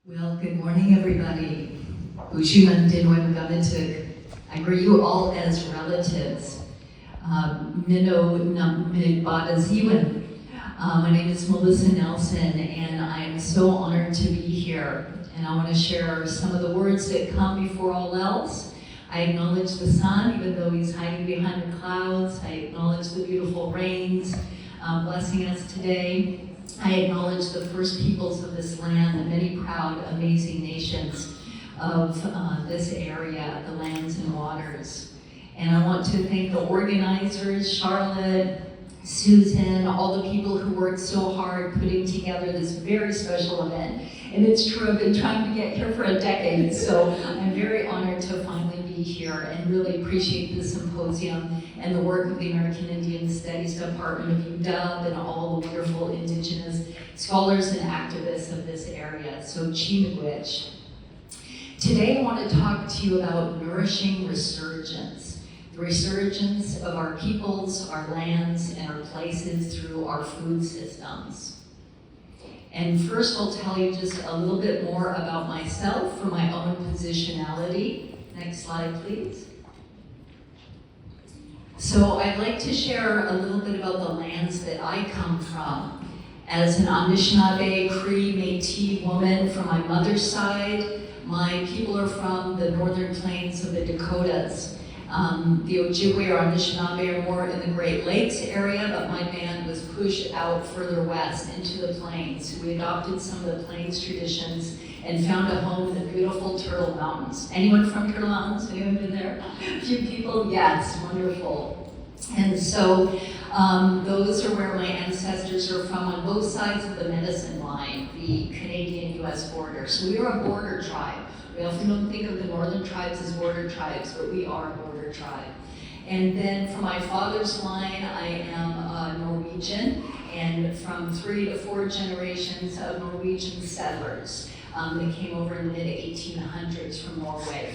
Well, good morning, everybody. I greet you all as relatives. My name is Melissa Nelson, and I am so honored to be here. And I want to share some of the words that come before all else. I acknowledge the sun, even though he's hiding behind the clouds. I acknowledge the beautiful rains blessing us today. I acknowledge the first peoples of this land, the many proud, amazing nations of this area, the lands and waters. And I want to thank the organizers, Charlotte, Susan, all the people who worked so hard putting together this very special event. And it's true, I've been trying to get here for a decade, so I'm very honored to finally be here and really appreciate the symposium and the work of the American Indian Studies Department of UW and all the wonderful Indigenous scholars and activists of this area. So Chimagwich. Today I want to talk to you about nourishing resurgence. The resurgence of our peoples, our lands, and our places through our food systems. And first I'll tell you just a little bit more about myself from my own positionality. Next slide, please. So I'd like to share a little bit about the lands that I come from. As an Anishinaabe, Cree, Métis woman from my mother's side, my people are from the northern plains of the Dakotas. The Ojibwe or Anishinaabe are more in the Great Lakes area, but my band was pushed out further west into the plains. We adopted some of the plains traditions and found a home in the beautiful Turtle Mountains. Anyone from Turtle Mountains? Anyone been there? A few people? Yes, wonderful. And so those are where my ancestors are from on both sides of the Medicine Line, the Canadian-US border. So we are a border tribe. We often don't think of the northern tribes as border tribes, but we are a border tribe. And then from my father's line, I am Norwegian, and from 3 to 4 generations of Norwegian settlers that came over in the mid-1800s from Norway.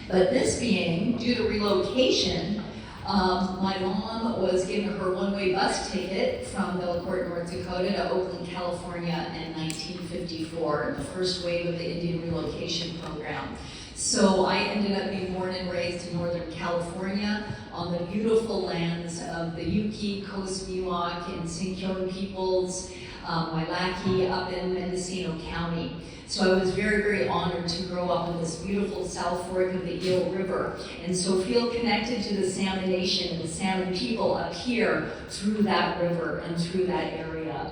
But this being, due to relocation, my mom was given her one-way bus ticket from Belcourt, North Dakota to Oakland, California in 1954, the first wave of the Indian relocation program. So I ended up being born and raised in Northern California on the beautiful lands of the Yuki, Coast Miwok, and Sinkyone peoples, Wailaki up in Mendocino County. So I was very, very honored to grow up in this beautiful South Fork of the Eel River, and so feel connected to the Salmon Nation and the Salmon people up here through that river and through that area.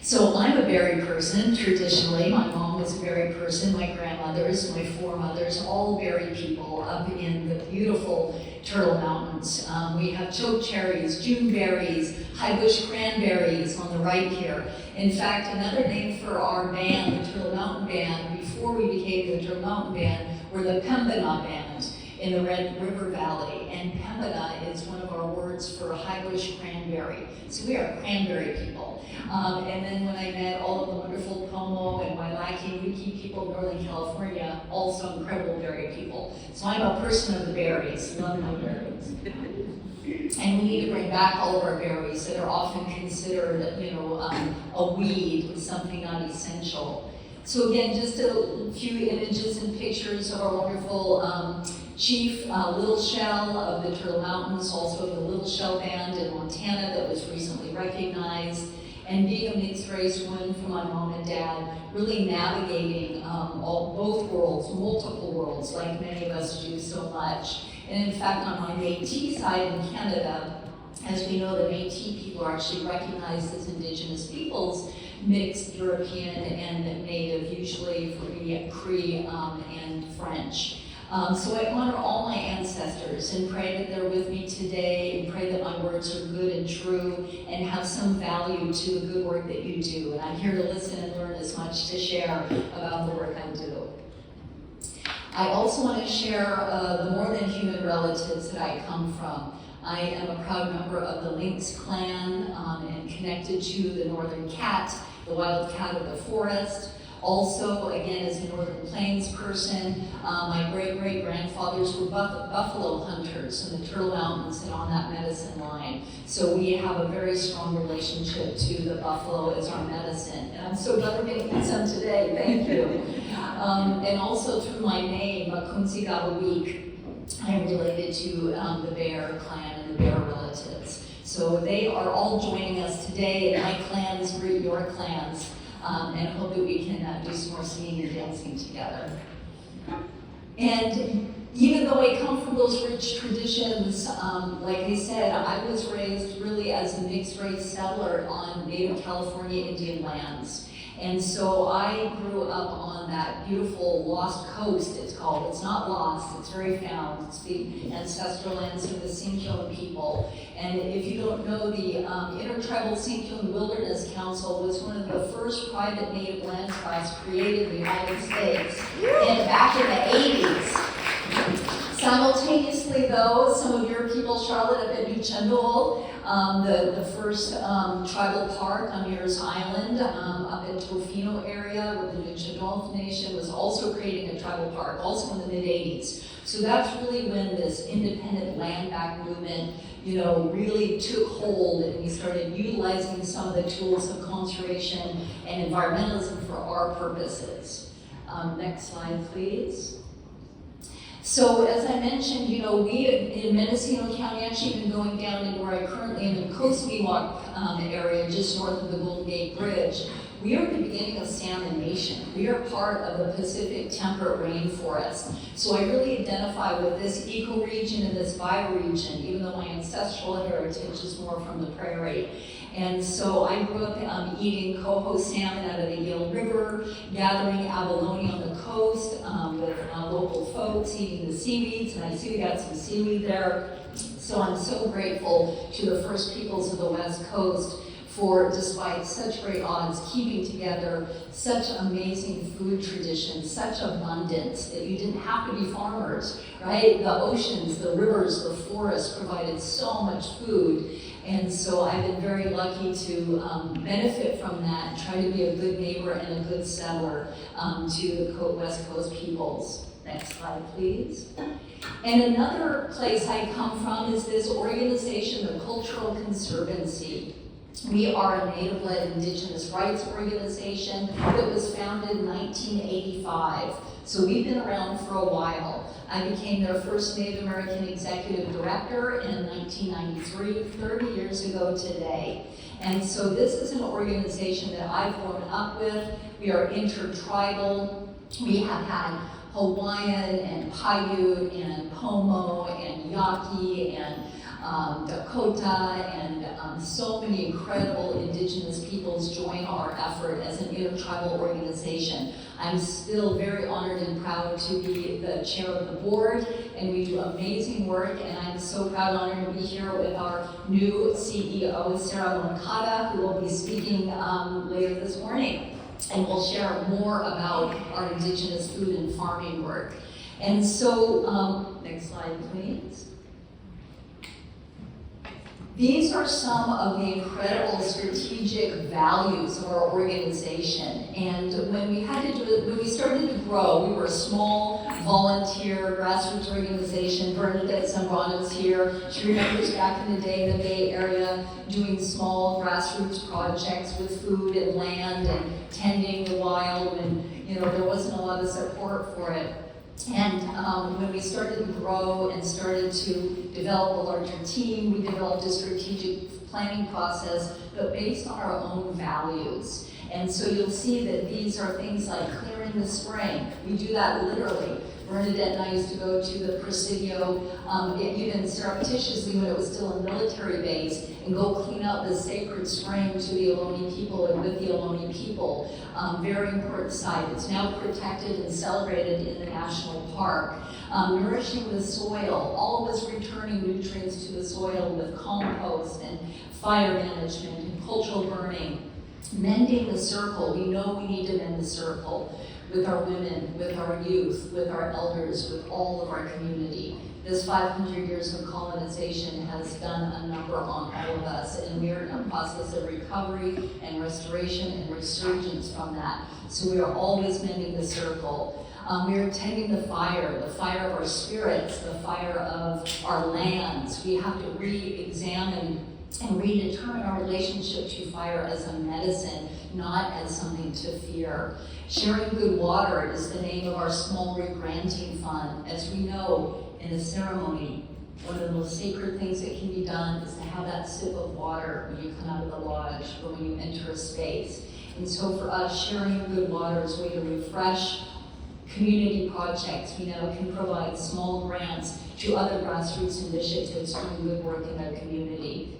So I'm a berry person, traditionally. My mom was a berry person, my grandmothers, my foremothers, all berry people up in the beautiful Turtle Mountains. We have choke cherries, June berries, high bush cranberries on the right here. In fact, another name for our band, the Turtle Mountain Band, before we became the Turtle Mountain Band, were the Pembina Band in the Red River Valley. And Pembina is one of our words for high bush cranberry. So we are cranberry people. And then when I met all of the wonderful Pomo and Wailaki and Yuki people of Northern California, also incredible berry people. So I'm a person of the berries, love my berries. And we need to bring back all of our berries that are often considered, a weed, something not essential. So again, just a few images and pictures of our wonderful chief, Little Shell of the Turtle Mountains, also the Little Shell Band in Montana that was recently recognized. And being a mixed race woman from my mom and dad, really navigating both worlds, multiple worlds, like many of us do so much. And in fact, on my Métis side in Canada, as we know, the Métis people are actually recognized as Indigenous peoples, mixed European and Native, usually for Cree and French. So I honor all my ancestors and pray that they're with me today and pray that my words are good and true and have some value to the good work that you do. And I'm here to listen and learn as much to share about the work I do. I also want to share the more than human relatives that I come from. I am a proud member of the Lynx clan and connected to the northern cat, the wild cat of the forest. Also, again, as a Northern Plains person, my great-great-grandfathers were buffalo hunters in the Turtle Mountains and on that medicine line. So we have a very strong relationship to the buffalo as our medicine. And I'm so glad we're getting some today, thank you. And also through my name, Kunsigawawik, I'm related to the Bear clan and the Bear relatives. So they are all joining us today, and my clans greet your clans, and hope that we can do some more singing and dancing together. And even though I come from those rich traditions, like I said, I was raised really as a mixed-race settler on Native California Indian lands. And so I grew up on that beautiful lost coast, it's called. It's not lost, it's very found. It's the ancestral lands of the Sinkyone people. And if you don't know, the Intertribal Sinkyone Wilderness Council was one of the first private native land trusts created in the United States back in the 80s. Simultaneously, though, some of your people, Charlotte, up at New Chandol, the first tribal park on Muir's Island, up in Tofino area with the New Chandol Nation, was also creating a tribal park, also in the mid-80s. So that's really when this independent land back movement, really took hold, and we started utilizing some of the tools of conservation and environmentalism for our purposes. Next slide, please. So as I mentioned, we in Mendocino County, actually been going down into where I currently am in Coast Miwok area, just north of the Golden Gate Bridge. We are at the beginning of Salmon Nation. We are part of the Pacific temperate rainforest. So I really identify with this ecoregion and this bioregion, even though my ancestral heritage is more from the prairie. And so I grew up eating coho salmon out of the Yale River, gathering abalone on the coast with local folks, eating the seaweeds, and I see we got some seaweed there. So I'm so grateful to the first peoples of the West Coast for, despite such great odds, keeping together such amazing food traditions, such abundance that you didn't have to be farmers, right? The oceans, the rivers, the forests provided so much food. And so I've been very lucky to benefit from that and try to be a good neighbor and a good settler to the West Coast peoples. Next slide, please. And another place I come from is this organization, the Cultural Conservancy. We are a Native-led Indigenous rights organization that was founded in 1985. So we've been around for a while. I became their first Native American executive director in 1993, 30 years ago today. And so this is an organization that I've grown up with. We are intertribal. We have had Hawaiian and Paiute and Pomo and Yaqui and Dakota and so many incredible Indigenous peoples join our effort as an intertribal organization. I'm still very honored and proud to be the chair of the board, and we do amazing work, and I'm so proud and honored to be here with our new CEO, Sarah Moncada, who will be speaking later this morning, and we'll share more about our Indigenous food and farming work. And so, next slide, please. These are some of the incredible strategic values of our organization. And when we had to do it, when we started to grow, we were a small volunteer grassroots organization. Bernadette Zambrano's here. She remembers back in the day in the Bay Area doing small grassroots projects with food and land and tending the wild, and there wasn't a lot of support for it. And when we started to grow and started to develop a larger team, we developed a strategic planning process, but based on our own values. And so you'll see that these are things like clearing the spring. We do that literally. Bernadette and I used to go to the Presidio, even surreptitiously when it was still a military base, and go clean out the sacred spring to the Ohlone people and with the Ohlone people. Very important site. It's now protected and celebrated in the national park. Nourishing the soil, always returning nutrients to the soil with compost and fire management and cultural burning. Mending the circle, we know we need to mend the circle. with our women, with our youth, with our elders, with all of our community. This 500 years of colonization has done a number on all of us, and we are in a process of recovery and restoration and resurgence from that. So we are always mending the circle. We are tending the fire of our spirits, the fire of our lands. We have to re-examine and redetermine our relationship to fire as a medicine, not as something to fear. Sharing good water is the name of our small regranting fund. As we know, in a ceremony, one of the most sacred things that can be done is to have that sip of water when you come out of the lodge or when you enter a space. And so for us, sharing good water is a way to refresh community projects. We now can provide small grants to other grassroots initiatives doing good work in their community.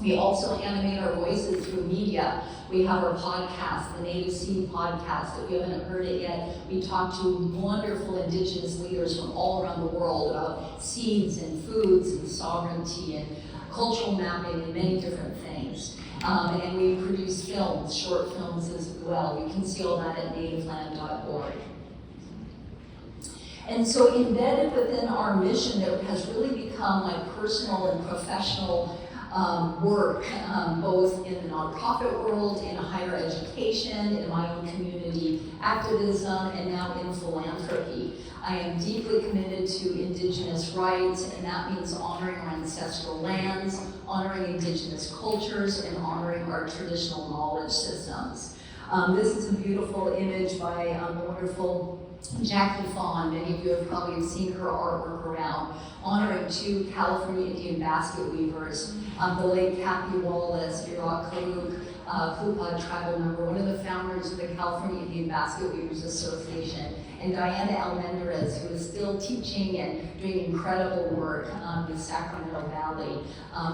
We also animate our voices through media. We have our podcast, the Native Seed podcast. If you haven't heard it yet, we talk to wonderful Indigenous leaders from all around the world about seeds and foods and sovereignty and cultural mapping and many different things. And we produce films, short films as well. You can see all that at nativeland.org. And so embedded within our mission that has really become my personal and professional work, both in the nonprofit world, in higher education, in my own community activism, and now in philanthropy. I am deeply committed to Indigenous rights, and that means honoring our ancestral lands, honoring Indigenous cultures, and honoring our traditional knowledge systems. This is a beautiful image by the wonderful Jackie Fawn. Many of you have probably seen her artwork around, honoring two California Indian basket weavers, the late Kathy Wallace, Virat Kaluk, Hupa tribal member, one of the founders of the California Indian Basket Weavers Association, and Diana Almendarez, who is still teaching and doing incredible work in the Sacramento Valley,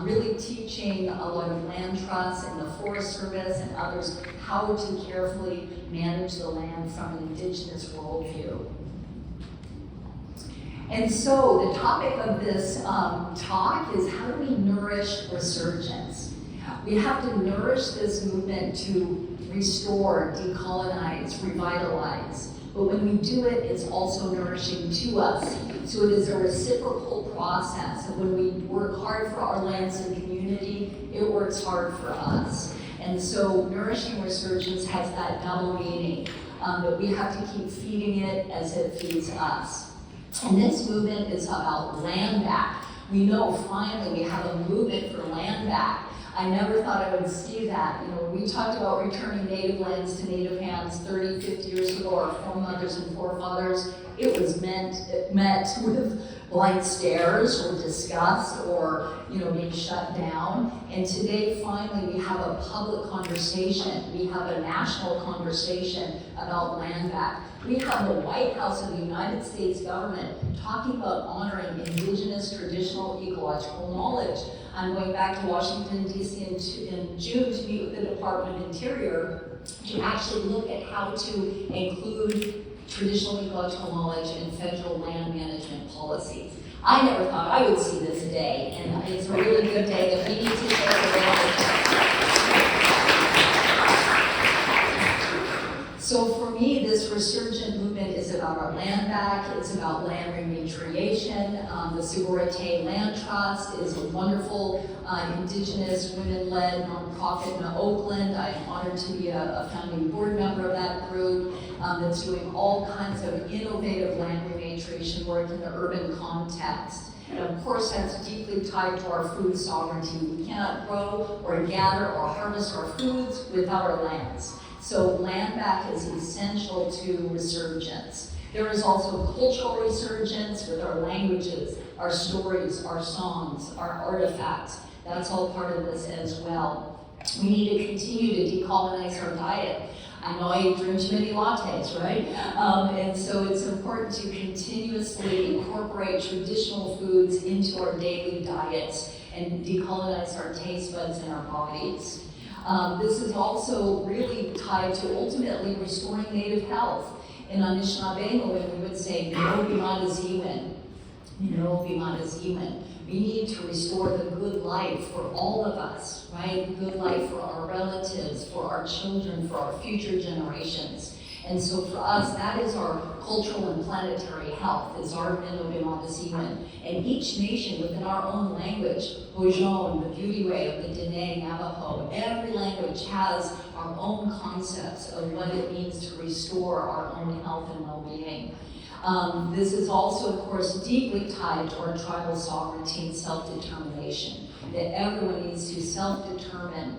really teaching a lot of land trusts and the Forest Service and others how to carefully manage the land from an Indigenous worldview. And so the topic of this talk is how do we nourish resurgence? We have to nourish this movement to restore, decolonize, revitalize. But when we do it, it's also nourishing to us. So it is a reciprocal process. And when we work hard for our lands and community, it works hard for us. And so nourishing resurgence has that double meaning, that we have to keep feeding it as it feeds us. And this movement is about land back. We know finally we have a movement for land back. I never thought I would see that. You know, when we talked about returning native lands to native hands 30, 50 years ago, our foremothers and forefathers, it was met with blank stares or disgust or, being shut down. And today, finally, we have a public conversation. We have a national conversation about land back. We have the White House of the United States government talking about honoring Indigenous traditional ecological knowledge. I'm going back to Washington, D.C. in June to meet with the Department of Interior to actually look at how to include traditional ecological knowledge in federal land management policies. I never thought I would see this day, and it's a really good day that we need to share the So for me, this resurgent movement is about our land back, it's about land repatriation. The Sigorate Land Trust is a wonderful Indigenous women-led nonprofit in Oakland. I'm honored to be a founding board member of that group that's doing all kinds of innovative land repatriation work in the urban context. And of course, that's deeply tied to our food sovereignty. We cannot grow or gather or harvest our foods without our lands. So land back is essential to resurgence. There is also cultural resurgence with our languages, our stories, our songs, our artifacts. That's all part of this as well. We need to continue to decolonize our diet. I know I drink too many lattes, right? And so it's important to continuously incorporate traditional foods into our daily diets and decolonize our taste buds and our bodies. This is also really tied to ultimately restoring native health. In Anishinaabe, we would say, no bimadaziwen. No bimadaziwen. We need to restore the good life for all of us, right? The good life for our relatives, for our children, for our future generations. And so for us, that is our cultural and planetary health, is our Mending. And each nation within our own language, Bojon, the beauty way of the Dene, Navajo, every language has our own concepts of what it means to restore our own health and well-being. This is also, of course, deeply tied to our tribal sovereignty and self-determination, that everyone needs to self-determine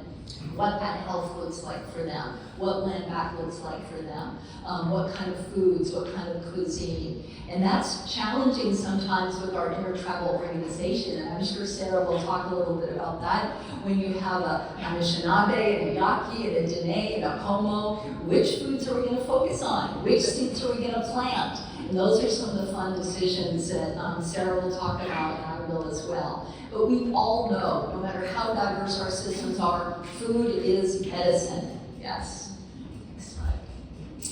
what that health looks like for them, what land back looks like for them, what kind of foods, what kind of cuisine. And that's challenging sometimes with our intertribal organization, and I'm sure Sarah will talk a little bit about that. When you have a Anishinaabe, and a Yaqui, and a Dene, and a Pomo, which foods are we going to focus on? Which seeds are we going to plant? And those are some of the fun decisions that Sarah will talk about, and I will as well. But we all know, no matter how diverse our systems are, food is medicine. Yes. Next slide.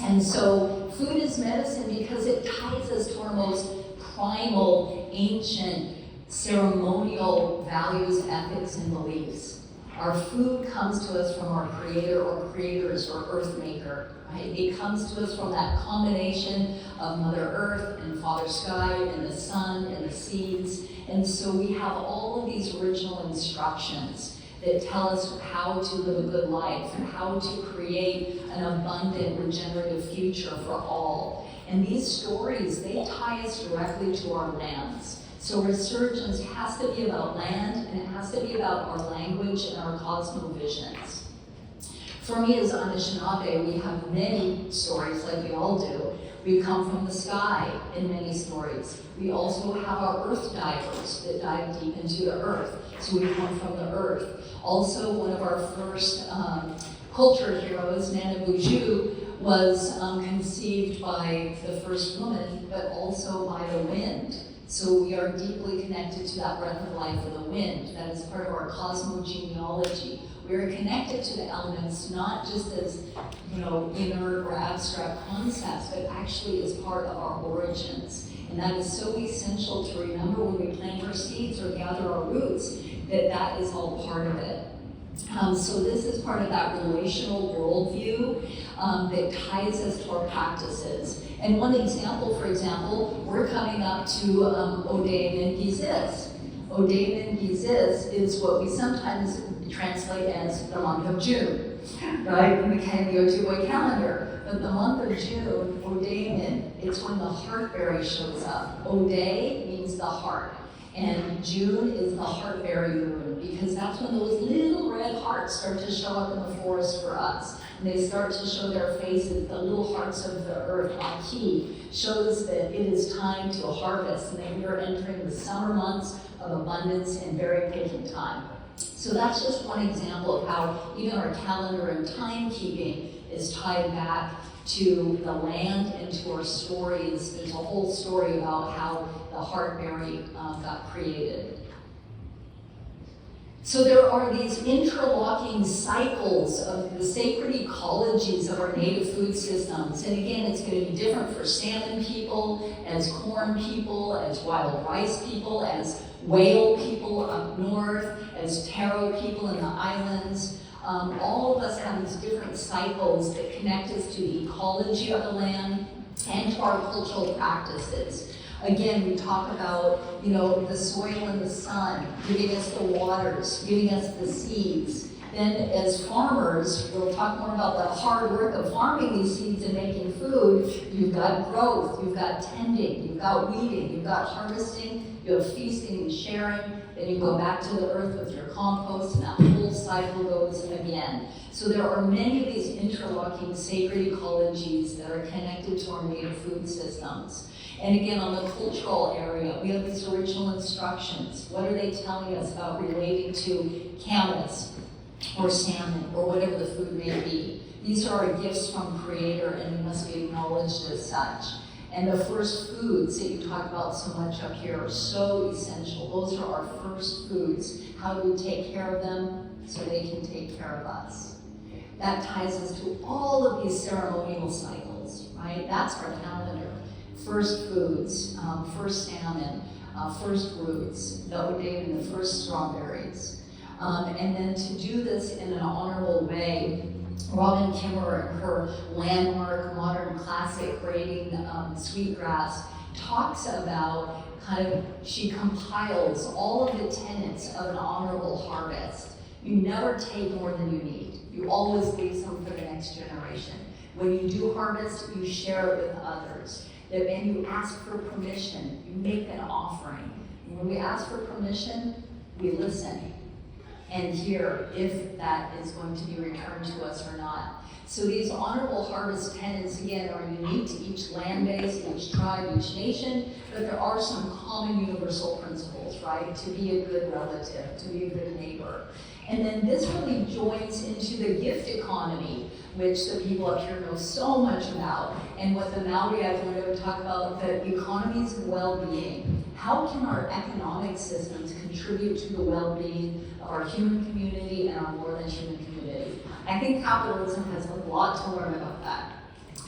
And so food is medicine because it ties us to our most primal, ancient, ceremonial values, ethics, and beliefs. Our food comes to us from our creator or creators or earth maker. Right? It comes to us from that combination of Mother Earth and Father Sky and the sun and the seeds. And so we have all of these original instructions that tell us how to live a good life and how to create an abundant, regenerative future for all. And these stories, they tie us directly to our lands. So Resurgence has to be about land, and it has to be about our language and our cosmovisions. For me as Anishinaabe, we have many stories, like we all do. We come from the sky in many stories. We also have our earth divers that dive deep into the earth. So we come from the earth. Also, one of our first culture heroes, Nana Buju, was conceived by the first woman, but also by the wind. So we are deeply connected to that breath of life of the wind. That is part of our cosmogenealogy. We are connected to the elements not just as, inert or abstract concepts, but actually as part of our origins. And that is so essential to remember when we plant our seeds or gather our roots, that is all part of it. So this is part of that relational worldview that ties us to our practices. And one example, for example, we're coming up to Odeemen Gizis. Odeemen Gizis is what we sometimes translate as the month of June, right? In the Ojibwe calendar. But the month of June, Odeemen, it's when the heartberry shows up. Ode means the heart. And June is the heartberry moon, because that's when those little red hearts start to show up in the forest for us. And they start to show their faces, the little hearts of the earth. Aki shows that it is time to harvest, and that we are entering the summer months of abundance and berry picking time. So that's just one example of how even our calendar and timekeeping is tied back to the land and to our stories. There's a whole story about how the heartberry got created. So there are these interlocking cycles of the sacred ecologies of our native food systems. And again, it's going to be different for salmon people, as corn people, as wild rice people, as whale people up north, as taro people in the islands. All of us have these different cycles that connect us to the ecology of the land and to our cultural practices. Again, we talk about, the soil and the sun, giving us the waters, giving us the seeds. Then as farmers, we'll talk more about the hard work of farming these seeds and making food. You've got growth, you've got tending, you've got weeding, you've got harvesting, you have feasting and sharing, then you go back to the earth with your compost, and that whole cycle goes again. So there are many of these interlocking sacred ecologies that are connected to our native food systems. And again, on the cultural area, we have these original instructions. What are they telling us about relating to camas or salmon or whatever the food may be? These are our gifts from Creator, and we must be acknowledged as such. And the first foods that you talk about so much up here are so essential. Those are our first foods. How do we take care of them so they can take care of us? That ties us to all of these ceremonial cycles, right? That's our calendar. First foods, first salmon, first roots, the Odeemen, the first strawberries. And then to do this in an honorable way, Robin Kimmer, in her landmark modern classic Grading Sweetgrass, talks about she compiles all of the tenets of an honorable harvest. You never take more than you need. You always leave some for the next generation. When you do harvest, you share it with others. And you ask for permission. You make an offering. And when we ask for permission, we listen and hear if that is going to be returned to us or not. So these honorable harvest tenets, again, are unique to each land base, each tribe, each nation, but there are some common universal principles, right? To be a good relative, to be a good neighbor. And then this really joins into the gift economy, which the people up here know so much about, and what the Maori I've learned to talk about, the economies of well-being. How can our economic systems contribute to the well-being of our human community and our more than human community? I think capitalism has a lot to learn about that.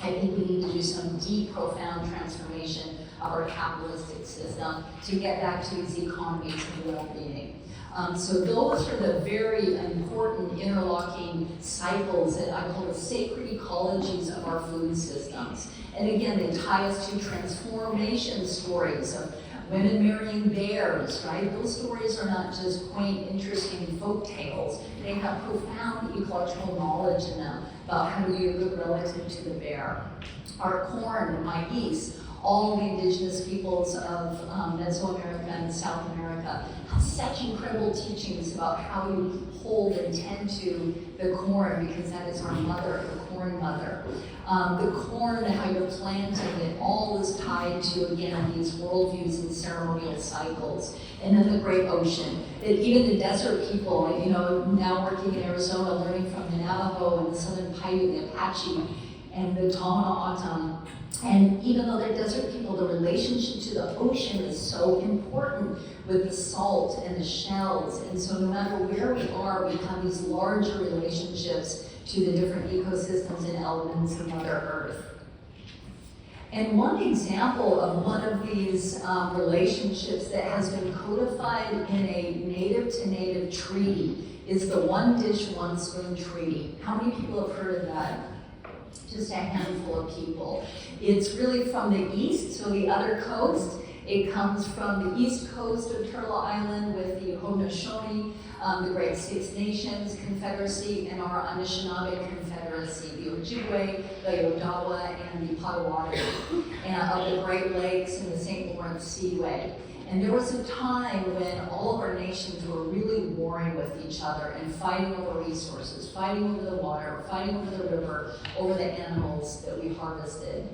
I think we need to do some deep, profound transformation of our capitalistic system to get back to these economies of well-being. So those are the very important interlocking cycles that I call the sacred ecologies of our food systems. And again, they tie us to transformation stories of women marrying bears, right? Those stories are not just quaint, interesting folk tales. They have profound ecological knowledge in them about how to be a good relative to the bear. Our corn and maize, all the indigenous peoples of Mesoamerica and South America have such incredible teachings about how you hold and tend to the corn, because that is our mother, the corn mother. The corn, how you're planting it, all is tied to, again, these worldviews and ceremonial cycles. And then the great ocean. Even the desert people, now working in Arizona, learning from the Navajo and the Southern Paiute, the Apache, and the Tomana Atam. And even though they're desert people, the relationship to the ocean is so important with the salt and the shells. And so no matter where we are, we have these larger relationships to the different ecosystems and elements of Mother Earth. And one example of one of these relationships that has been codified in a native-to-native treaty is the One Dish, One Spoon Treaty. How many people have heard of that? Just a handful of people. It's really from the east, so the other coast. It comes from the east coast of Turtle Island with the Haudenosaunee, the Great Six Nations Confederacy, and our Anishinaabe Confederacy, the Ojibwe, the Odawa, and the Potawatomi, and of the Great Lakes and the St. Lawrence Seaway. And there was a time when all of our nations were really warring with each other and fighting over resources, fighting over the water, fighting over the river, over the animals that we harvested.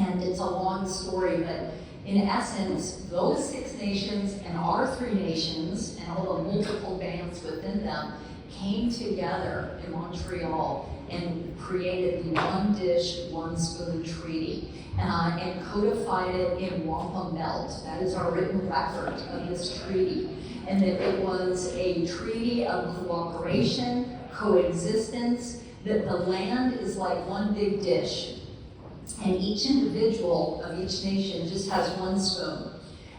And it's a long story, but in essence, those 6 nations and our 3 nations and all the multiple bands within them came together in Montreal and created the One Dish, One Spoon Treaty. And codified it in wampum melt. That is our written record of this treaty. And that it was a treaty of cooperation, coexistence, that the land is like one big dish. And each individual of each nation just has one spoon.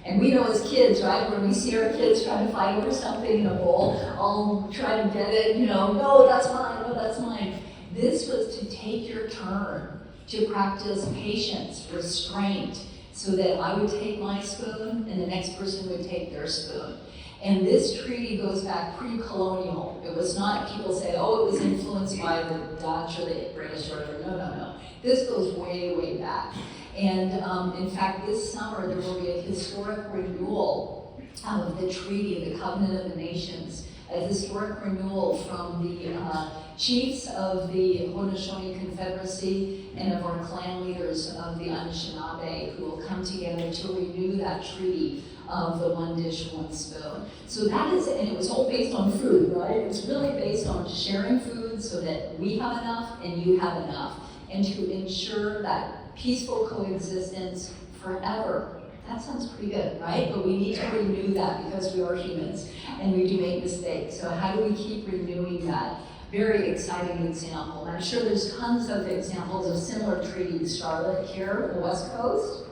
And we know as kids, right, when we see our kids trying to fight over something in a bowl, I'll try to get it, no, that's mine, no, that's mine. This was to take your turn, to practice patience, restraint, so that I would take my spoon and the next person would take their spoon. And this treaty goes back pre-colonial. It was not, people say, oh, it was influenced by the Dutch or the British or no. This goes way, way back. And in fact, this summer there will be a historic renewal of the treaty, the Covenant of the Nations, a historic renewal from the chiefs of the Haudenosaunee Confederacy and of our clan leaders of the Anishinaabe, who will come together to renew that treaty of the One Dish, One Spoon. So that is, and it was all based on food, right? It was really based on sharing food so that we have enough and you have enough, and to ensure that peaceful coexistence forever. That sounds pretty good, right? But we need to renew that because we are humans and we do make mistakes. So how do we keep renewing that? Very exciting example. And I'm sure there's tons of examples of similar treaties. Charlotte here, the West Coast,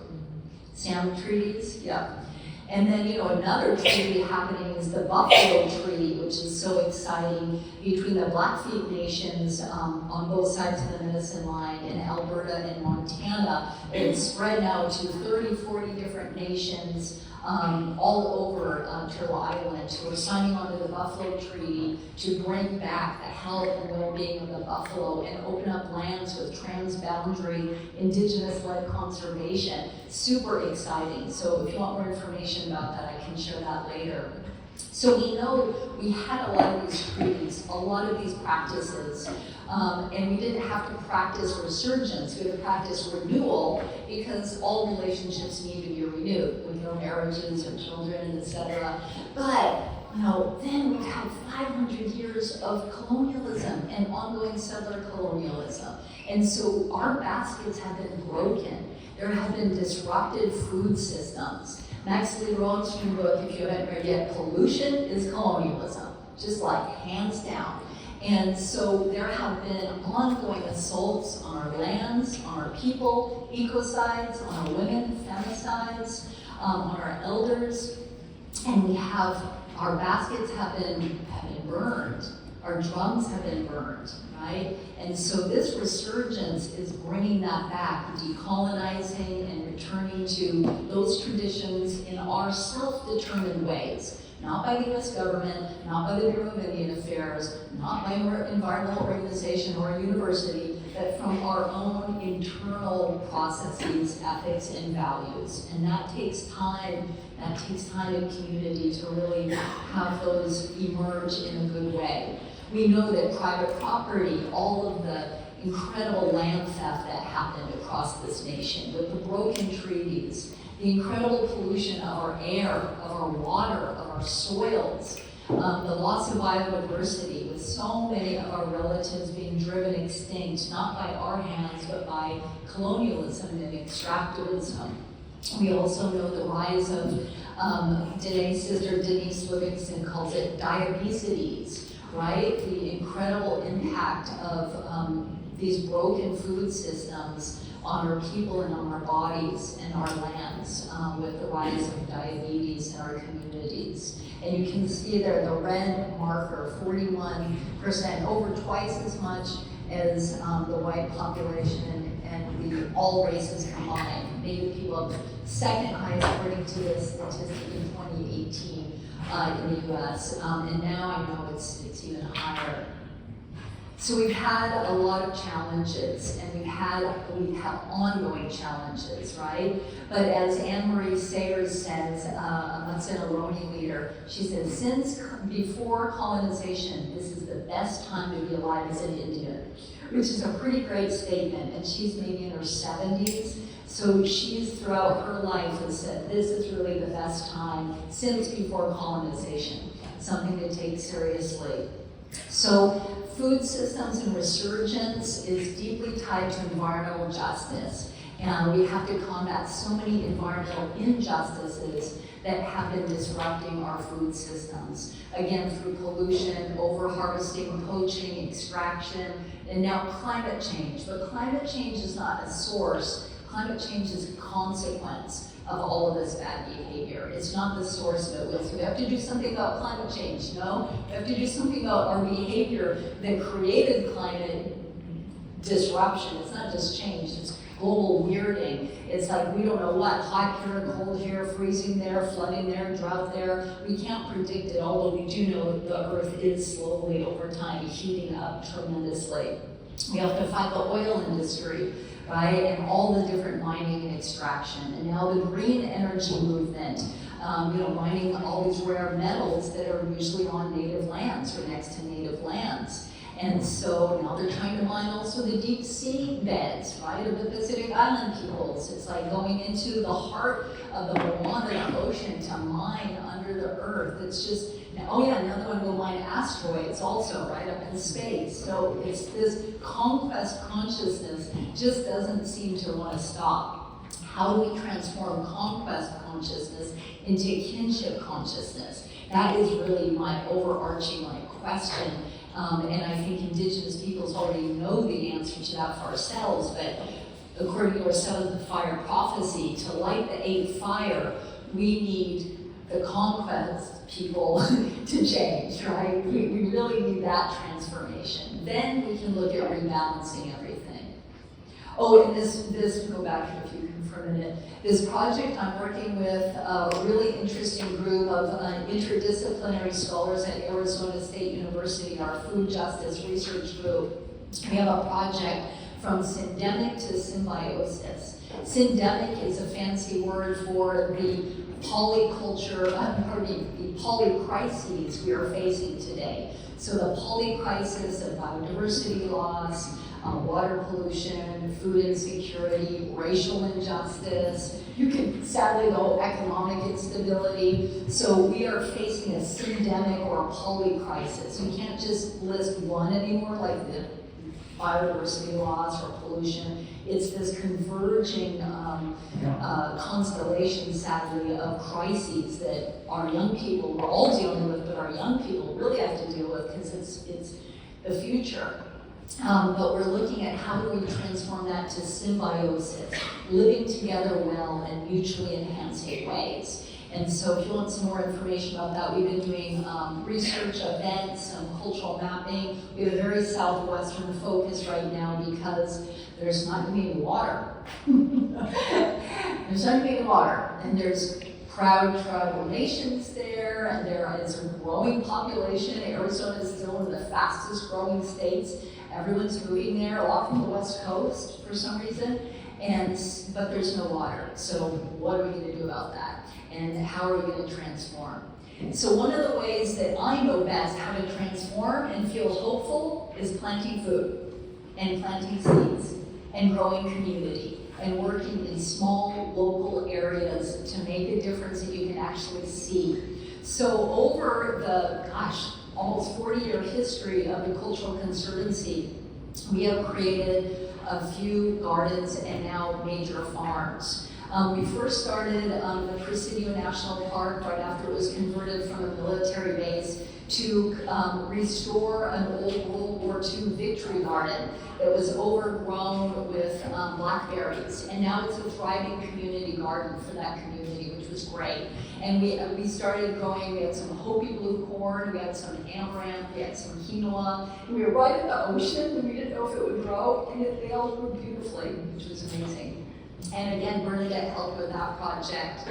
Salmon treaties, yeah. And then, another treaty happening is the Buffalo Treaty, which is so exciting, between the Blackfeet Nations on both sides of the Medicine Line in Alberta and Montana. It's spread now to 30, 40 different nations all over Turtle Island who are signing on to the Buffalo Treaty to bring back the health and well-being of the buffalo and open up lands with trans-boundary Indigenous-led conservation. Super exciting. So if you want more information about that, I can share that later. So we know we had a lot of these treaties, a lot of these practices, and we didn't have to practice resurgence, we had to practice renewal because all relationships need to be renewed, with no marriages or children, etc. But then we have 500 years of colonialism and ongoing settler colonialism. And so our baskets have been broken. There have been disrupted food systems. Max Leroy's book, if you haven't read yet, Pollution is Colonialism, just like hands down. And so there have been ongoing assaults on our lands, on our people, ecocides, on our women, femicides, on our elders, and we have, our baskets have been burned, our drums have been burned, right? And so this resurgence is bringing that back, decolonizing and returning to those traditions in our self-determined ways. Not by the US government, not by the Bureau of Indian Affairs, not by an environmental organization or a university, but from our own internal processes, ethics, and values. And that takes time. That takes time in community to really have those emerge in a good way. We know that private property, all of the incredible land theft that happened across this nation, with the broken treaties, the incredible pollution of our air, of our water, of our soils, the loss of biodiversity, with so many of our relatives being driven extinct, not by our hands, but by colonialism and extractivism. We also know the rise of, Danae's sister Denise Livingston calls it diabesities, right? The incredible impact of these broken food systems on our people and on our bodies and our lands with the rise of diabetes in our communities. And you can see there the red marker, 41%, over twice as much as the white population and the all races combined. Native people have second highest according to this statistic in 2018 in the US, and now I know it's even higher. So we've had a lot of challenges, and we have ongoing challenges, right? But as Anne-Marie Sayers says, a Matsinaroni leader, she says, since before colonization, this is the best time to be alive as an Indian, which is a pretty great statement, and she's maybe in her 70s. So she's throughout her life has said, this is really the best time since before colonization, something to take seriously. So food systems and resurgence is deeply tied to environmental justice. And we have to combat so many environmental injustices that have been disrupting our food systems. Again, through pollution, over-harvesting, poaching, extraction, and now climate change. But climate change is not a source. Climate change is a consequence of all of this bad behavior. It's not the source of it. So we have to do something about climate change, no? We have to do something about our behavior that created climate disruption. It's not just change, it's global weirding. It's like we don't know what, hot here, cold here, freezing there, flooding there, drought there. We can't predict it, although we do know that the earth is slowly over time heating up tremendously. We have to fight the oil industry, right, and all the different mining and extraction, and now the green energy movement, mining all these rare metals that are usually on native lands or next to native lands. And so now they're trying to mine also the deep sea beds, right, of the Pacific Island peoples. It's like going into the heart of the Moana Ocean to mine under the earth. It's just, now they want to go mine asteroids also, right, up in space. So it's this conquest consciousness just doesn't seem to want to stop. How do we transform conquest consciousness into kinship consciousness? That is really my overarching question. And I think Indigenous peoples already know the answer to that for ourselves, but according to our seventh fire prophecy, to light the eighth fire, we need the conquest people to change, right? We really need that transformation. Then we can look at rebalancing everything. Oh, and this go back if you can for a minute. This project, I'm working with a really interesting group of interdisciplinary scholars at Arizona State University, our food justice research group. We have a project from syndemic to symbiosis. Syndemic is a fancy word for the polyculture, the polycrises we are facing today. So the polycrisis of biodiversity loss, water pollution, food insecurity, racial injustice. You can sadly go economic instability. So we are facing a syndemic or polycrisis. You can't just list one anymore, like the biodiversity loss or pollution. It's this converging constellation, sadly, of crises that our young people, we're all dealing with, but our young people really have to deal with because it's the future. But we're looking at how do we transform that to symbiosis, living together well in mutually enhancing ways. And so if you want some more information about that, we've been doing research events, some cultural mapping. We have a very southwestern focus right now because there's not going to be any water. There's not going to be any water. And there's proud tribal nations there, and there is a growing population. Arizona is still one of the fastest growing states. Everyone's moving there, a lot from the West Coast for some reason, but there's no water. So what are we going to do about that? And how are we going to transform? So one of the ways that I know best how to transform and feel hopeful is planting food and planting seeds and growing community and working in small local areas to make a difference that you can actually see. So over the, almost 40-year history of the Cultural Conservancy, we have created a few gardens and now major farms. We first started the Presidio National Park right after it was converted from a military base to restore an old World War II victory garden that was overgrown with blackberries. And now it's a thriving community garden for that community, which was great. And we started growing, we had some Hopi blue corn, we had some amaranth, we had some quinoa. And we were right at the ocean and we didn't know if it would grow, and they all grew beautifully, which was amazing. And again, Bernadette helped with that project.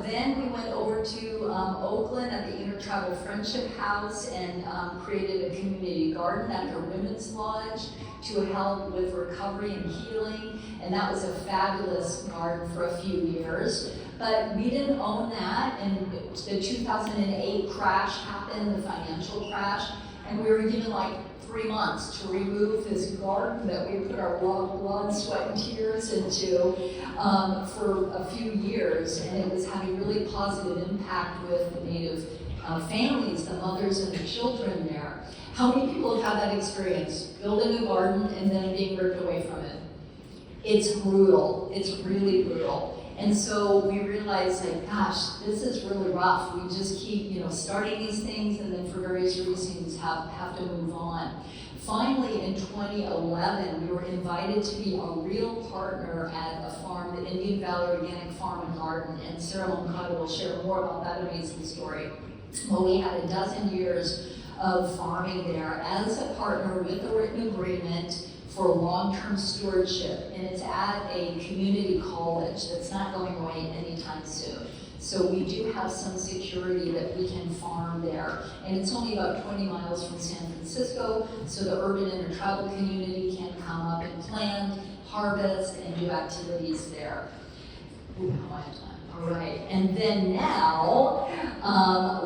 Then we went over to Oakland at the Intertribal Friendship House and created a community garden at their Women's Lodge to help with recovery and healing. And that was a fabulous garden for a few years. But we didn't own that, and the 2008 crash happened, the financial crash, and we were given like 3 months to remove this garden that we put our blood, sweat, and tears into for a few years, and it was having really positive impact with the Native families, the mothers and the children there. How many people have had that experience, building a garden and then being ripped away from it? It's brutal, it's really brutal. And so we realized, like, gosh, this is really rough. We just keep, starting these things, and then for various reasons have to move on. Finally, in 2011, we were invited to be a real partner at a farm, the Indian Valley Organic Farm and Garden, and Sarah Moncada will share more about that amazing story. Well, we had 12 years of farming there as a partner with a written agreement for long-term stewardship, and it's at a community college that's not going away anytime soon. So we do have some security that we can farm there, and it's only about 20 miles from San Francisco, so the urban intertribal community can come up and plant, harvest, and do activities there. Ooh, how I have time. All right, and then now,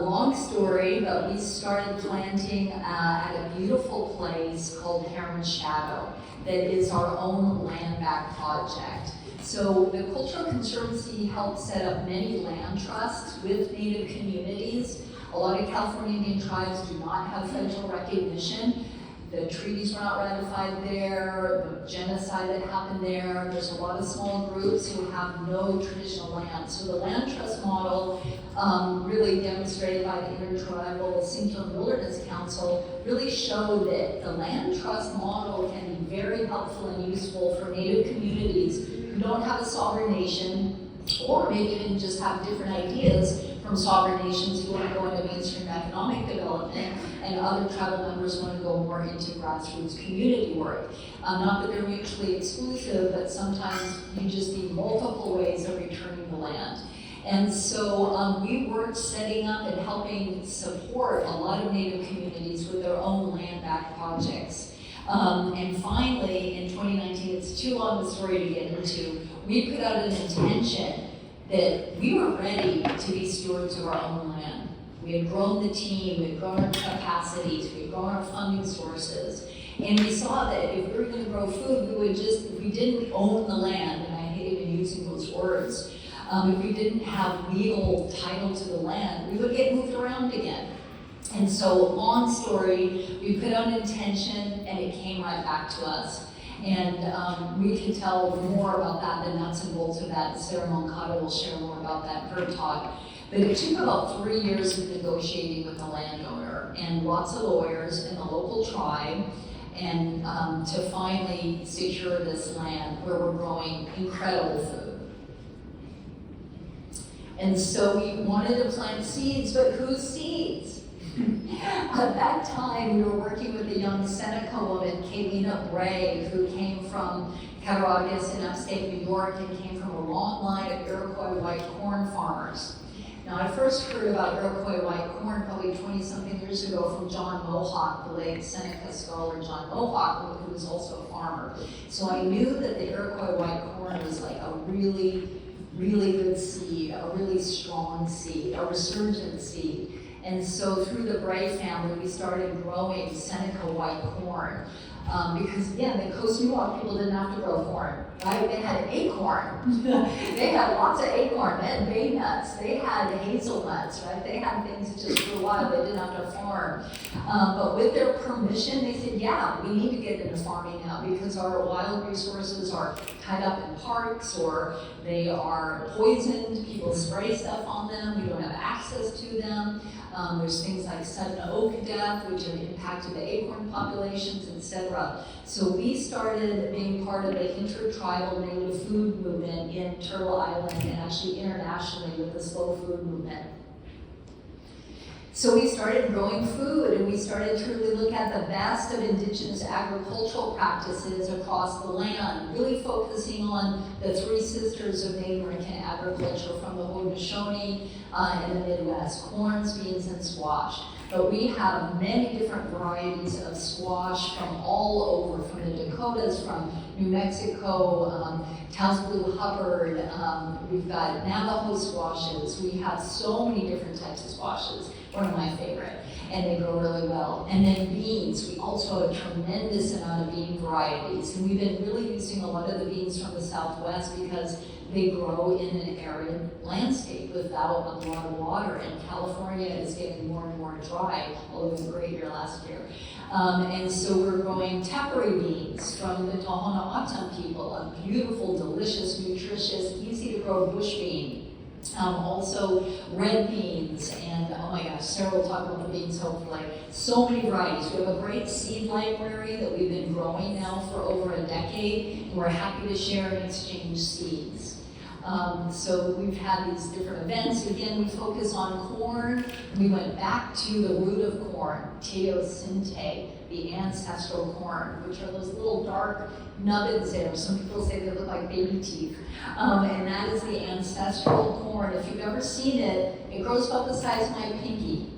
long story, but we started planting at a beautiful place called Heron Shadow that is our own land back project. So the Cultural Conservancy helped set up many land trusts with Native communities. A lot of California Indian tribes do not have federal recognition. The treaties were not ratified there, the genocide that happened there. There's a lot of small groups who have no traditional land. So the land trust model, really demonstrated by the Intertribal Singular Wilderness Council, really showed that the land trust model can be very helpful and useful for Native communities who don't have a sovereign nation, or maybe even just have different ideas from from sovereign nations who want to go into mainstream economic development, and other tribal members want to go more into grassroots community work. Not that they're mutually exclusive, but sometimes you just need multiple ways of returning the land. And so we worked setting up and helping support a lot of Native communities with their own land-back projects. And finally, in 2019, it's too long a story to get into, we put out an intention that we were ready to be stewards of our own land. We had grown the team, we had grown our capacities, we had grown our funding sources, and we saw that if we were going to grow food, we would just, if we didn't own the land, and I hate even using those words, if we didn't have legal title to the land, we would get moved around again. And so, long story, we put out an intention, and it came right back to us. And we can tell more about that, the nuts and bolts of that. Sarah Moncada will share more about that in her talk. But it took about 3 years of negotiating with the landowner and lots of lawyers and the local tribe, and to finally secure this land where we're growing incredible food. And so we wanted to plant seeds, but whose seeds? At that time, we were working with a young Seneca woman, Kaylina Bray, who came from Cattaraugus in upstate New York and came from a long line of Iroquois white corn farmers. Now, I first heard about Iroquois white corn probably 20-something years ago from John Mohawk, the late Seneca scholar John Mohawk, who was also a farmer. So I knew that the Iroquois white corn was like a really good seed, a really strong seed, a resurgent seed. And so through the Bray family, we started growing Seneca white corn. Because again, the Coast Miwok people didn't have to grow corn, right? They had acorn. They had lots of acorn, they had bay nuts, they had hazelnuts, right? They had things that just grew wild, they didn't have to farm. But with their permission, they said, yeah, we need to get into farming now because our wild resources are tied up in parks or they are poisoned, people spray stuff on them, we don't have access to them. There's things like sudden oak death, which have impacted the acorn populations, etc. So we started being part of the intertribal native food movement in Turtle Island and actually internationally with the slow food movement. So we started growing food and we started to really look at the best of indigenous agricultural practices across the land, really focusing on the three sisters of Native American agriculture from the Haudenosaunee in the Midwest, corns, beans, and squash. But we have many different varieties of squash from all over, from the Dakotas, from New Mexico, Taos Blue Hubbard, we've got Navajo squashes, we have so many different types of squashes, one of my favorite, and they grow really well. And then beans, we also have a tremendous amount of bean varieties, and we've been really using a lot of the beans from the Southwest because they grow in an arid landscape without a lot of water, and California is getting more and more dry, although it was a great year last year. And so we're growing tepary beans from the Tohono O'odham people, a beautiful, delicious, nutritious, easy to grow bush bean. Also red beans, and oh my gosh, Sarah will talk about the beans hopefully. So many varieties. We have a great seed library that we've been growing now for over a decade, and we're happy to share and exchange seeds. So we've had these different events. Again, we focus on corn. We went back to the root of corn, teosinte, the ancestral corn, which are those little dark nubbins there. Some people say they look like baby teeth. And that is the ancestral corn. If you've ever seen it, it grows about the size of my pinky.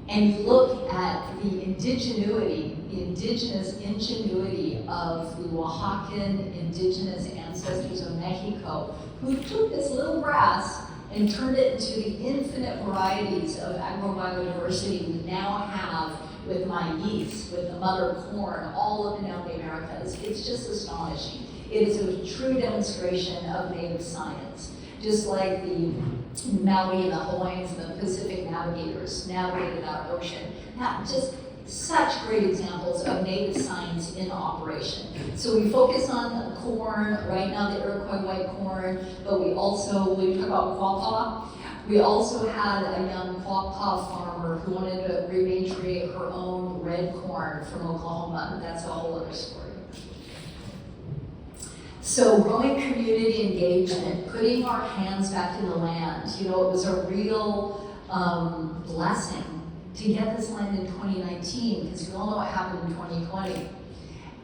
And you look at the indigenuity, the indigenous ingenuity of the Oaxacan indigenous ancestors of Mexico, who took this little grass and turned it into the infinite varieties of agrobiodiversity we now have with maíz, with the mother corn, all up and down the Americas. It's just astonishing. It is a true demonstration of native science. Just like the Maui and the Hawaiians and the Pacific navigators navigated our ocean. Just such great examples of native science in operation. So we focus on corn, right now the Iroquois white corn, but we also, when we talk about quapaw, we also had a young quapaw farmer who wanted to repatriate her own red corn from Oklahoma. That's a whole other story. So growing community engagement, putting our hands back in the land, you know, it was a real blessing to get this land in 2019, because we all know what happened in 2020.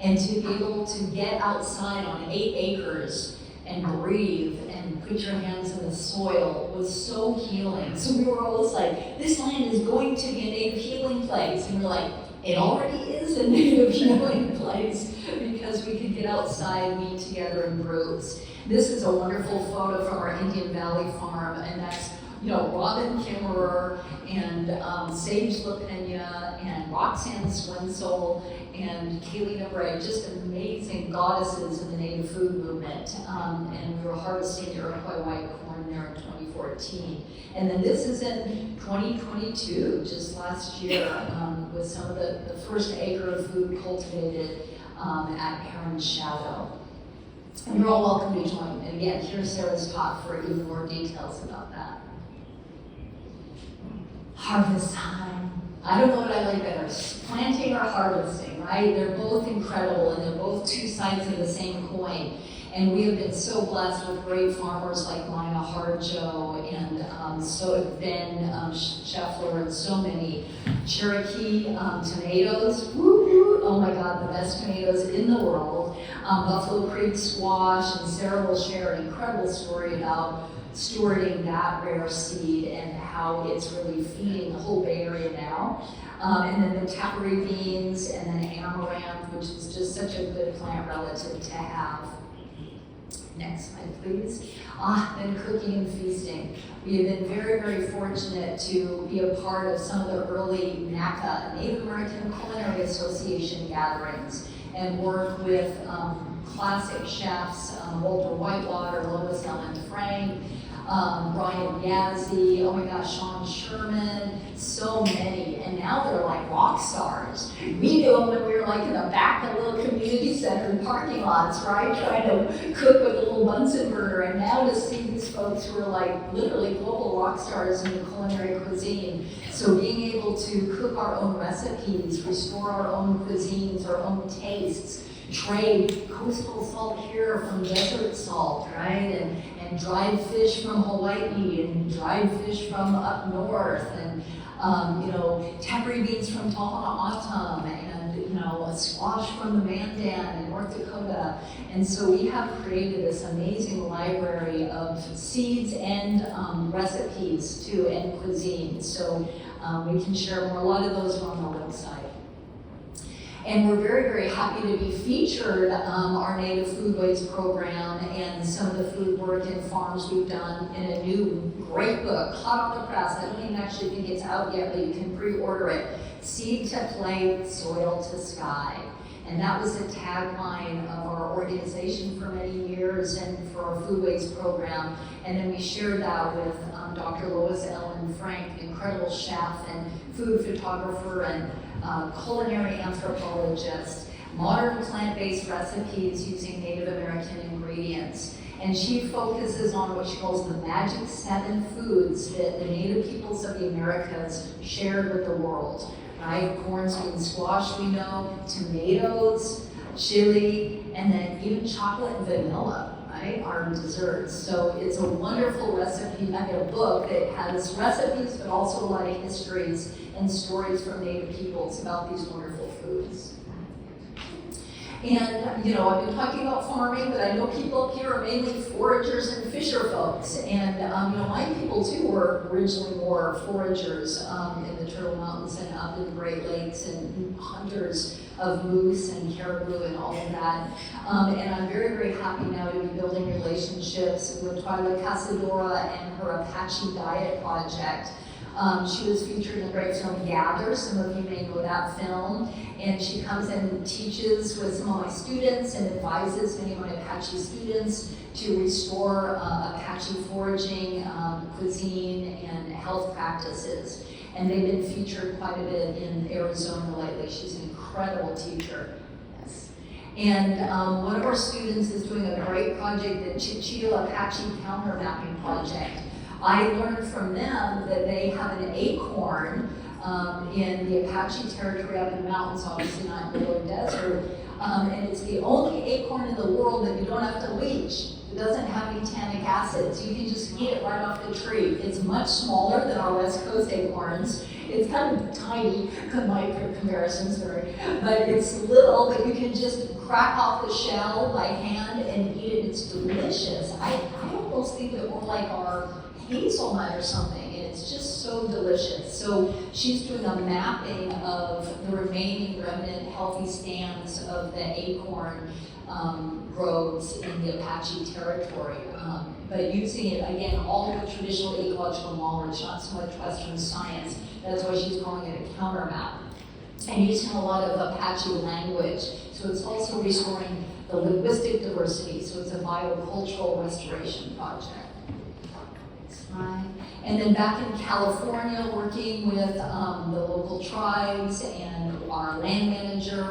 And to be able to get outside on 8 acres and breathe and put your hands in the soil was so healing. So we were always like, this land is going to be a native healing place. And we're like, it already is a native healing place, because we could get outside, meet together in groups. This is a wonderful photo from our Indian Valley farm, and that's, you know, Robin Kimmerer and Sage LaPena and Roxanne Swinsoul and Kalina Bray, just amazing goddesses in the native food movement. And we were harvesting Iroquois white corn there in 2014. And then this is in 2022, just last year, with some of the first acre of food cultivated at Heron's Shadow. And you're all welcome to join. And again, here's Sarah's talk for even more details about that. Harvest time. I don't know what I like better, planting or harvesting, right? They're both incredible, and they're both two sides of the same coin. And we have been so blessed with great farmers like Lina Harjo and Ben Scheffler, and so many. Cherokee tomatoes, woo-hoo, oh my God, the best tomatoes in the world. Buffalo Creek squash, and Sarah will share an incredible story about stewarding that rare seed and how it's really feeding the whole Bay Area now. And then the tapari beans, and then amaranth, which is just such a good plant relative to have. Next slide, please. Then cooking and feasting. We have been very, very fortunate to be a part of some of the early NACA, Native American Culinary Association gatherings, and work with classic chefs, Walter Whitewater, Lois Ellen Frank, Brian Yazzie, oh my gosh, Sean Sherman, so many. And now they're like rock stars. We knew them when we were like in the back of a little community center in parking lots, right? Trying to cook with a little Bunsen burner. And now to see these folks who are like literally global rock stars in the culinary cuisine. So being able to cook our own recipes, restore our own cuisines, our own tastes, trade coastal salt here from desert salt, right? And dried fish from Hawaii, and dried fish from up north, and tapari beans from Tohono O'odham, and a squash from the Mandan in North Dakota. And so we have created this amazing library of seeds and recipes too, and cuisine. So we can share more. A lot of those are on the website. And we're very, very happy to be featured, our Native Foodways program and some of the food work and farms we've done in a new great book, hot off the press. I don't even actually think it's out yet, but you can pre-order it. Seed to Plate, Soil to Sky. And that was the tagline of our organization for many years and for our Foodways program. And then we shared that with Dr. Lois Ellen Frank, incredible chef and food photographer and culinary anthropologist, modern plant-based recipes using Native American ingredients. And she focuses on what she calls the magic 7 foods that the Native peoples of the Americas shared with the world, right? Corn, sweet, and squash, we know, tomatoes, chili, and then even chocolate and vanilla, right, are desserts. So it's a wonderful recipe, a book that has recipes, but also a lot of histories and stories from Native peoples about these wonderful foods. And, I've been talking about farming, but I know people up here are mainly foragers and fisher folks. And, my people too were originally more foragers in the Turtle Mountains and up in the Great Lakes, and hunters of moose and caribou and all of that. And I'm very, very happy now to be building relationships with Twyla Casadora and her Apache Diet Project. She was featured in the great film Gather. Some of you may know that film. And she comes and teaches with some of my students and advises many of my Apache students to restore Apache foraging, cuisine, and health practices. And they've been featured quite a bit in Arizona lately. She's an incredible teacher. Yes. And one of our students is doing a great project, the Chichila Apache Counter Mapping Project. I learned from them that they have an acorn in the Apache territory up in the mountains, obviously not in the low desert, And it's the only acorn in the world that you don't have to leach. It doesn't have any tannic acids. You can just eat it right off the tree. It's much smaller than our West Coast acorns. It's kind of tiny, my comparison, sorry. But it's little, but you can just crack off the shell by hand and eat it. It's delicious. I almost think that we're like our hazelnut or something, and it's just so delicious. So she's doing a mapping of the remaining remnant healthy stands of the acorn groves in the Apache territory, but using it, again, all of the traditional ecological knowledge, not so much Western science. That's why she's calling it a counter map. And using a lot of Apache language, so it's also restoring the linguistic diversity, so it's a biocultural restoration project. Next slide. And then back in California, working with the local tribes and our land manager,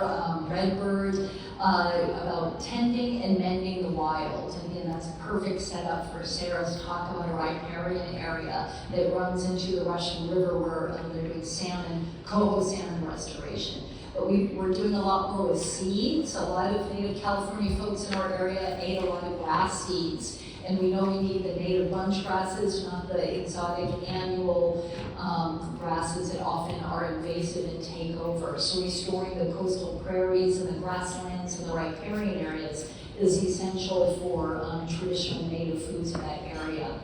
Redbird, about tending and mending the wild. And again, that's a perfect setup for Sarah's talk about a riparian area that runs into the Russian River where they're doing salmon, coho salmon restoration. But we're doing a lot more with seeds. A lot of Native California folks in our area ate a lot of grass seeds. And we know we need the native bunch grasses, not the exotic annual grasses that often are invasive and take over. So restoring the coastal prairies and the grasslands and the riparian areas is essential for traditional native foods in that area.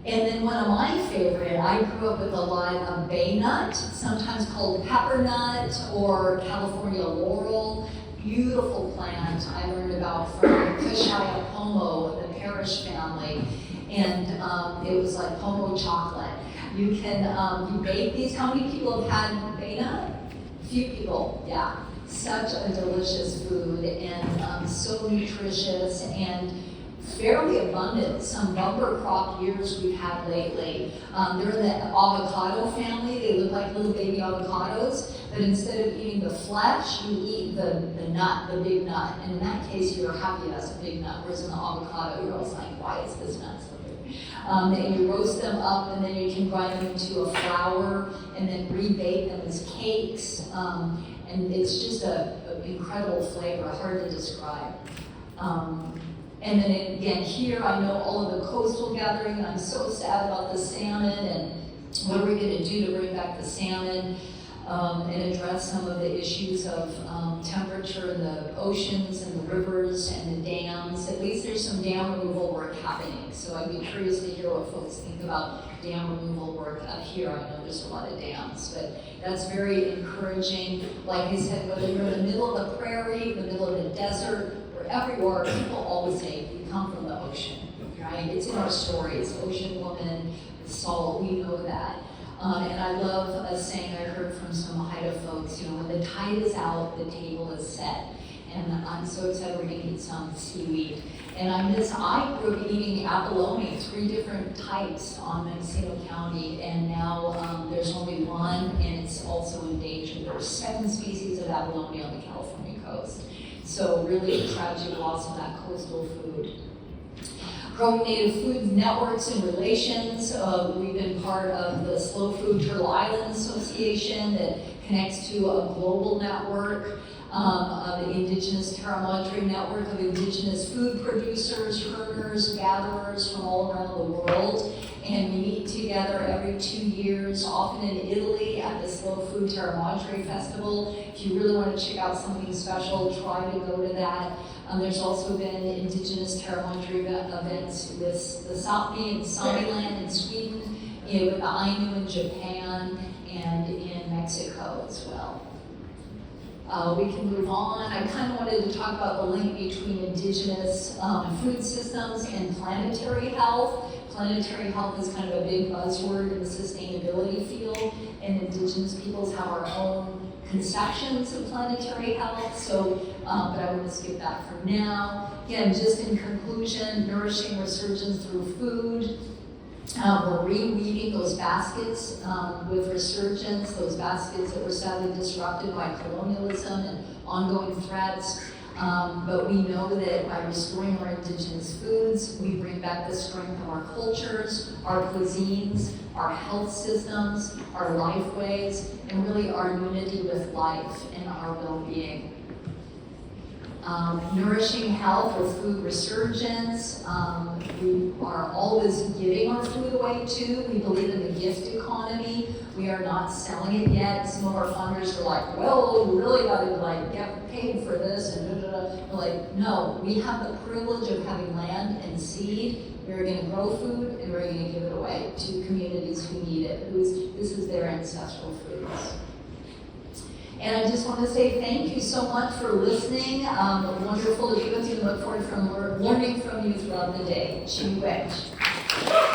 And then one of my favorite, I grew up with a lot of bay nut, sometimes called pepper nut or California laurel. Beautiful plant I learned about from Kushaya Pomo, the Parrish family, and it was like Pomo chocolate. You can you bake these. How many people have had bay nut? A few people, yeah. Such a delicious food and so nutritious and fairly abundant. Some bumper crop years we've had lately. They're in the avocado family. They look like little baby avocados, but instead of eating the flesh, you eat the nut, the big nut. And in that case, you're happy that's a big nut, whereas in the avocado, you're always like, why is this nut so big? And you roast them up, and then you can grind them into a flour, and then rebake them as cakes. And it's just an incredible flavor, hard to describe. And then again, here I know all of the coastal gathering. I'm so sad about the salmon and what are we going to do to bring back the salmon and address some of the issues of temperature in the oceans and the rivers and the dams. At least there's some dam removal work happening. So I'd be curious to hear what folks think about dam removal work up here. I know there's a lot of dams, but that's very encouraging. Like I said, whether you're in the middle of the prairie, the middle of the desert, everywhere, people always say, we come from the ocean, right? It's in our stories, ocean woman, salt, we know that. And I love a saying I heard from some Haida folks, when the tide is out, the table is set. And I'm so excited we're gonna eat some seaweed. And I grew up eating abalone, 3 different types on Mendocino County, and now there's only one, and it's also endangered. There are 7 species of abalone on the California coast. So really a tragic loss of that coastal food. Growing native food networks and relations. We've been part of the Slow Food Turtle Island Association that connects to a global network of the Indigenous Terra Madre network of indigenous food producers, herders, gatherers from all around the world. And we meet together every 2 years, often in Italy at the Slow Food Terra Madre Festival. If you really want to check out something special, try to go to that. There's also been Indigenous Terra Madre events with the Sapmi and Samiland in Sweden, with the Ainu in Japan, and in Mexico as well. We can move on. I kind of wanted to talk about the link between indigenous food systems and planetary health. Planetary health is kind of a big buzzword in the sustainability field, and indigenous peoples have our own conceptions of planetary health, so, but I want to skip that for now. Again, just in conclusion, nourishing resurgence through food. We're reweaving those baskets with Resurgence, those baskets that were sadly disrupted by colonialism and ongoing threats. But we know that by restoring our indigenous foods, we bring back the strength of our cultures, our cuisines, our health systems, our lifeways, and really our unity with life and our well-being. Nourishing health with food resurgence. We are always giving our food away too. We believe in the gift economy. We are not selling it yet. Some of our funders are like, well, you really got to get paid for this and da da da. We're like, no, we have the privilege of having land and seed. We're going to grow food and we're going to give it away to communities who need it. This is their ancestral foods. And I just want to say thank you so much for listening. Wonderful to be with you and look forward to learning from you throughout the day. Chi Wech.